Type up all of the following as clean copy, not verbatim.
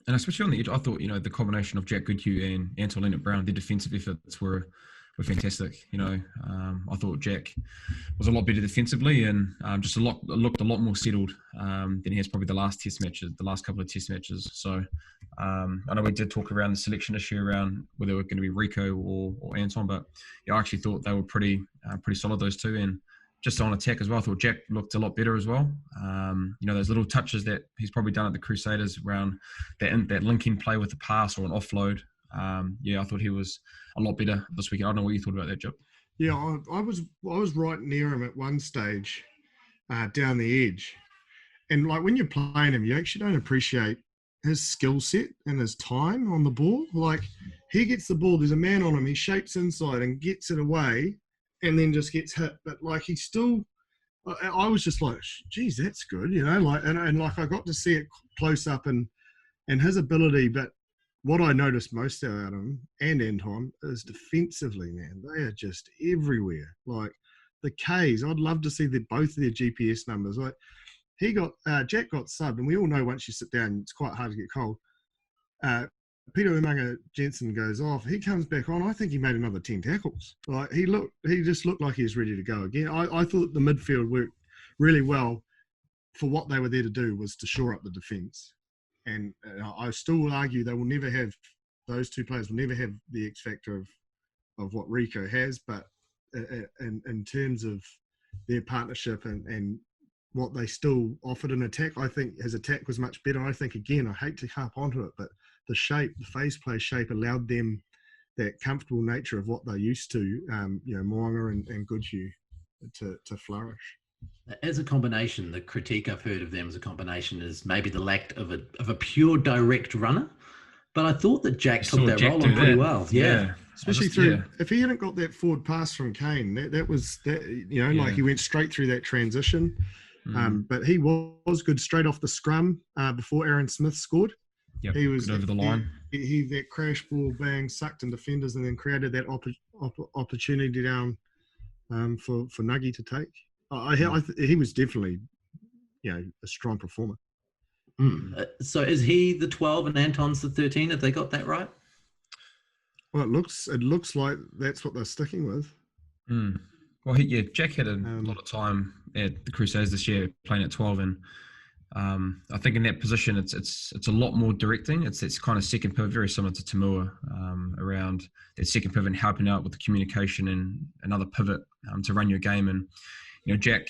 And especially on the edge, I thought, the combination of Jack Goodhue and Anton Lienert-Brown, their defensive efforts were fantastic. I thought Jack was a lot better defensively and looked a lot more settled than he has probably the last couple of test matches. So I know we did talk around the selection issue around whether it were going to be Rico or Anton, but I actually thought they were pretty solid, those two. And just on attack as well, I thought Jack looked a lot better as well. Those little touches that he's probably done at the Crusaders around that linking play with the pass or an offload. I thought he was a lot better this weekend. I don't know what you thought about that, Jip. Yeah, I was right near him at one stage, down the edge, and like when you're playing him, you actually don't appreciate his skill set and his time on the ball. Like he gets the ball, there's a man on him, he shapes inside and gets it away, and then just gets hit. But like he's still, I was just like, geez, that's good, like and like I got to see it close up and his ability, but. What I noticed most out of him and Anton is defensively, man. They are just everywhere. Like the Ks, I'd love to see both of their GPS numbers. Like Jack got subbed, and we all know once you sit down, it's quite hard to get cold. Peter Umaga Jensen goes off. He comes back on. I think he made another 10 tackles. Like he just looked like he was ready to go again. I thought the midfield worked really well for what they were there to do, was to shore up the defence. And I still will argue those two players will never have the X factor of what Rico has, but in terms of their partnership and what they still offered in attack, I think his attack was much better. I think, again, I hate to harp onto it, but the face play shape allowed them that comfortable nature of what they're used to, Moanga and Goodhue to flourish. As a combination, the critique I've heard of them as a combination is maybe the lack of a pure direct runner. But I thought that Jack took that role on pretty well. Yeah. Especially if he hadn't got that forward pass from Kane, that was like he went straight through that transition. But he was good straight off the scrum before Aaron Smith scored. Yep, he was over the line. He that crash ball, bang, sucked in defenders, and then created that opportunity down for Nuggy to take. He was definitely, a strong performer. So is he the 12 and Anton's the 13? Have they got that right? Well, it looks like that's what they're sticking with. Well, Jack had a lot of time at the Crusaders this year playing at 12, and I think in that position it's a lot more directing. It's kind of second pivot, very similar to Tamua, around that second pivot and helping out with the communication and another pivot to run your game. And Jack,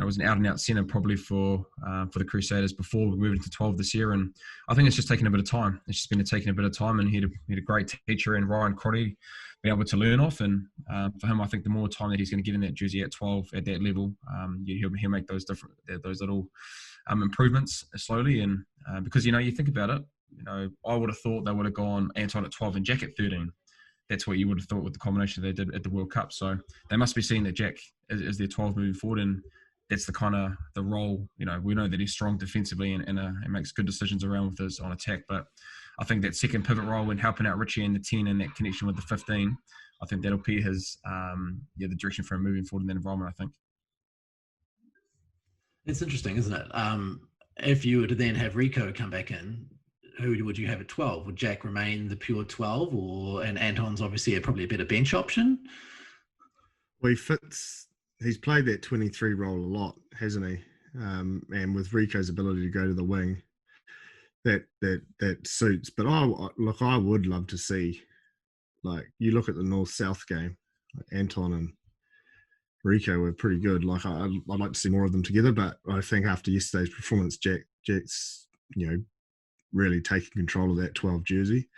was an out-and-out centre probably for the Crusaders before we moved into 12 this year, and I think it's just taken a bit of time. It's just been taking a bit of time, and he had a great teacher in Ryan Crotty, being able to learn off. And for him, I think the more time that he's going to get in that jersey at 12 at that level, he'll make those little improvements slowly. And because you think about it, I would have thought they would have gone Anton at 12 and Jack at 13. That's what you would have thought with the combination they did at the World Cup. So they must be seeing that Jack is their 12 moving forward, and that's the kind of the role. We know that he's strong defensively and makes good decisions around with his on attack. But I think that second pivot role when helping out Richie and the 10 and that connection with the 15, I think that'll be his the direction for him moving forward in that environment, I think. It's interesting, isn't it? If you were to then have Rico come back in, who would you have at 12? Would Jack remain the pure 12, and Anton's obviously probably a better bench option? Well, he's played that 23 role a lot, hasn't he? And with Rico's ability to go to the wing, that suits. But I would love to see, like, you look at the North-South game, like Anton and Rico were pretty good. Like I'd like to see more of them together, but I think after yesterday's performance, Jack's really taking control of that 12 jersey.